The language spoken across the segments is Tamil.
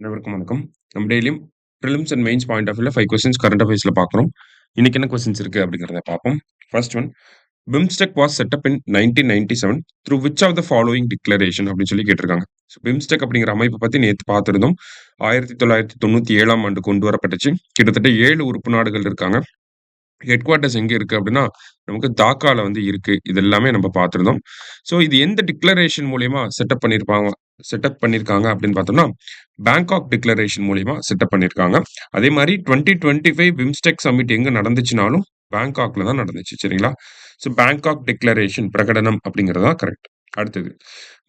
அனைவருக்கும் வணக்கம். நம்ம டெய்லியும் prelims and mains point of வியூல 5 கொஸ்டின்ஸ் கரண்ட் அஃபேர்ஸ்ல பார்க்குறோம். இன்னைக்கு என்ன கொஸ்டின்ஸ் இருக்கு அப்படிங்கிறத பார்ப்போம். First one, BIMSTEC was set up in 1997 through which of the following declaration அப்படின்னு சொல்லி கேட்டிருக்காங்க. ஸோ பிம்ஸ்டெக் அப்படிங்கிற அமைப்பு பத்தி நேத்து பார்த்திருந்தோம். 1997ஆம் ஆண்டு கொண்டு வரப்பட்டுச்சு. கிட்டத்தட்ட 7 உறுப்பு நாடுகள் இருக்காங்க. ஹெட் குவார்ட்டர்ஸ் எங்க இருக்கு அப்படின்னா, நமக்கு டாக்கால வந்து இருக்கு. இது எல்லாமே நம்ம பார்த்திருந்தோம். ஸோ இது எந்த டிக்ளரேஷன் மூலியமா செட்டப் பண்ணியிருக்காங்க அப்படின்னு பார்த்தோம்னா, பேங்காக் டிக்ளரேஷன் மூலியமா செட்டப் பண்ணியிருக்காங்க. அதே மாரி 2025 பிம்ஸ்டெக் சம்மிட் எங்க நடந்துச்சுனாலும், பேங்காக்ல தான் நடந்துச்சு. சரிங்களா? ஸோ பேங்காக் டிக்ளரேஷன் பிரகடனம் அப்படிங்கிறது தான் கரெக்ட். அடுத்தது,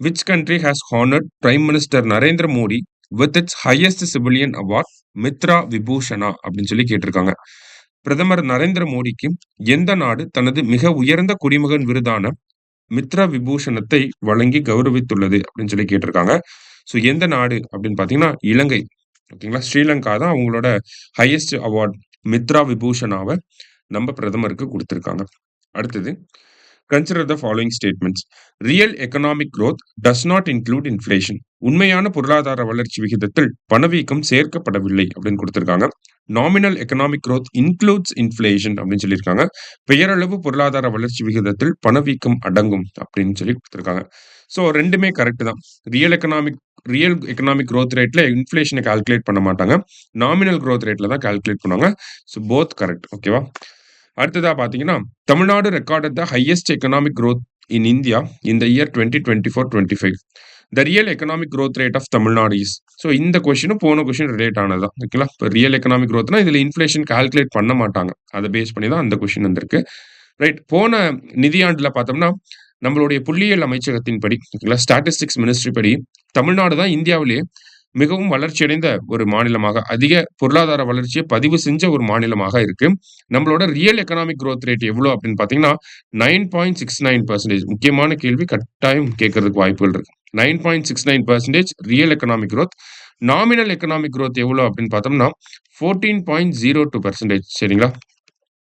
which country has honoured prime minister Narendra Modi with its highest civilian award Mitra Vibhushana அப்படின்னு சொல்லி கேட்டிருக்காங்க. பிரதமர் நரேந்திர மோடிக்கு எந்த நாடு தனது மிக உயர்ந்த குடிமகன் விருதான மித்ரா விபூஷணத்தை வழங்கி கௌரவித்துள்ளது அப்படின்னு சொல்லி கேட்டிருக்காங்க. ஸோ எந்த நாடு அப்படின்னு பார்த்தீங்கன்னா, இலங்கை. ஓகேங்களா? ஸ்ரீலங்கா தான் அவங்களோட ஹையஸ்ட் அவார்ட் மித்ரா விபூஷணாவ நம்ம பிரதமருக்கு குடுத்திருக்காங்க. அடுத்தது, consider the following statements. Real economic growth does not include inflation. உண்மையான பொருளாதார வளர்ச்சி விகிதத்தில் பணவீக்கம் சேர்க்கப்படவில்லை அப்படின்னு குடுத்திருக்காங்க. Nominal economic growth includes inflation அப்படின்னு சொல்லியிருக்காங்க. பெயரளவு பொருளாதார வளர்ச்சி விகிதத்தில் பணவீக்கம் அடங்கும் அப்படின்னு சொல்லி குடுத்திருக்காங்க. ஸோ 2மே கரெக்ட் தான். ரியல் எக்கனாமிக் குரோத் ரேட்ல இன்ஃப்ளேஷன கால்குலேட் பண்ண மாட்டாங்க. நாமினல் குரோத் ரேட்ல தான் கால்குலேட் பண்ணுவாங்க. So both correct. ஓகேவா? அடுத்ததா பார்த்தீங்கன்னா, Tamil Nadu recorded the highest economic growth in India in the year 2024-25. The real economic growth rate of Tamil Nadu is. So இந்த கொஸ்டினும் போன கொஸ்டின் ரிலேட் ஆனது தான். ஓகேங்களா? இப்போ ரியல் எக்கனாமிக் குரோத்னா இதுல இன்ஃப்ளேஷன் கால்குலேட் பண்ண மாட்டாங்க. அத பேஸ் பண்ணி தான் அந்த கொஸ்டின் வந்திருக்கு. ரைட். போன நிதியாண்டுல பார்த்தோம்னா, நம்மளுடைய புள்ளியியல் அமைச்சகத்தின் படி, ஓகேங்களா, ஸ்டாட்டிஸ்டிக்ஸ் மினிஸ்ட்ரி படி தமிழ்நாடு தான் இந்தியாவிலேயே மிகவும் வளர்ச்சியடைந்த ஒரு மாநிலமாக, அதிக பொருளாதார வளர்ச்சிய பதிவு செஞ்ச ஒரு மாநிலமாக இருக்கு. நம்மளோட ரியல் எக்கனாமிக் குரோத் ரேட் எவ்வளோ அப்படின்னு பார்த்தீங்கன்னா, 9.69%. முக்கியமான கேள்வி, கட்டாயம் கேட்கறதுக்கு வாய்ப்புகள் இருக்கு. 9.69% real economic growth. Nominal economic growth எவ்வளோ அப்படின்னு பார்த்தோம்னா, 14.02%. சரிங்களா?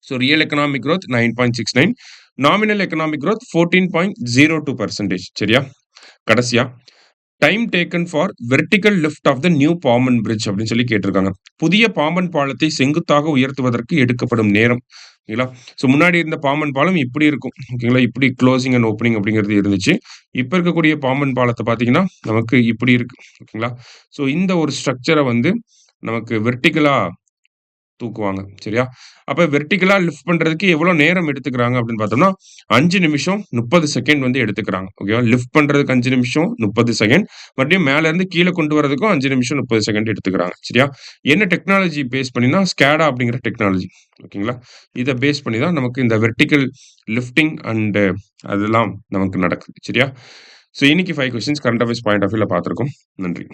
So real economic growth 9.69, nominal economic growth 14.02%. சரியா? கடைசியா, time taken for vertical lift of the new Pamban bridge அப்படின்னு சொல்லி கேட்டிருக்காங்க. புதிய பாம்பன் பாலத்தை செங்குத்தாக உயர்த்துவதற்கு எடுக்கப்படும் நேரம். ஓகேங்களா? ஸோ முன்னாடி இருந்த பாம்பன் பாலம் இப்படி இருக்கும். ஓகேங்களா? இப்படி க்ளோசிங் அண்ட் ஓப்பனிங் அப்படிங்கிறது இருந்துச்சு. இப்ப இருக்கக்கூடிய பாம்பன் பாலத்த பார்த்தீங்கன்னா, நமக்கு இப்படி இருக்கு. ஓகேங்களா? ஸோ இந்த ஒரு ஸ்ட்ரக்சர வந்து நமக்கு வெர்டிகலா தூக்குவாங்க. சரியா? அப்ப வெர்டிகலா லிஃப்ட் பண்றதுக்கு எவ்வளோ நேரம் எடுத்துக்கிறாங்க அப்படின்னு பார்த்தோம்னா, 5 நிமிஷம் 30 செகண்ட் வந்து எடுத்துக்கிறாங்க. ஓகேவா? லிஃப்ட் பண்றதுக்கு 5 நிமிஷம் 30 செகண்ட். மறுபடியும் மேல இருந்து கீழ கொண்டு வரதுக்கும் 5 நிமிஷம் 30 செகண்ட் எடுத்துக்கிறாங்க. சரியா? என்ன டெக்னாலஜி பேஸ் பண்ணினா, ஸ்கேடா அப்படிங்கிற டெக்னாலஜி. ஓகேங்களா? இத பேஸ் பண்ணி தான் நமக்கு இந்த வெர்டிகல் லிஃப்டிங் அண்ட் அதெல்லாம் நமக்கு நடக்குது. சரியா? ஸோ இன்னைக்கு 5 questions current affairs point of வியூல பார்த்திருக்கோம். நன்றி.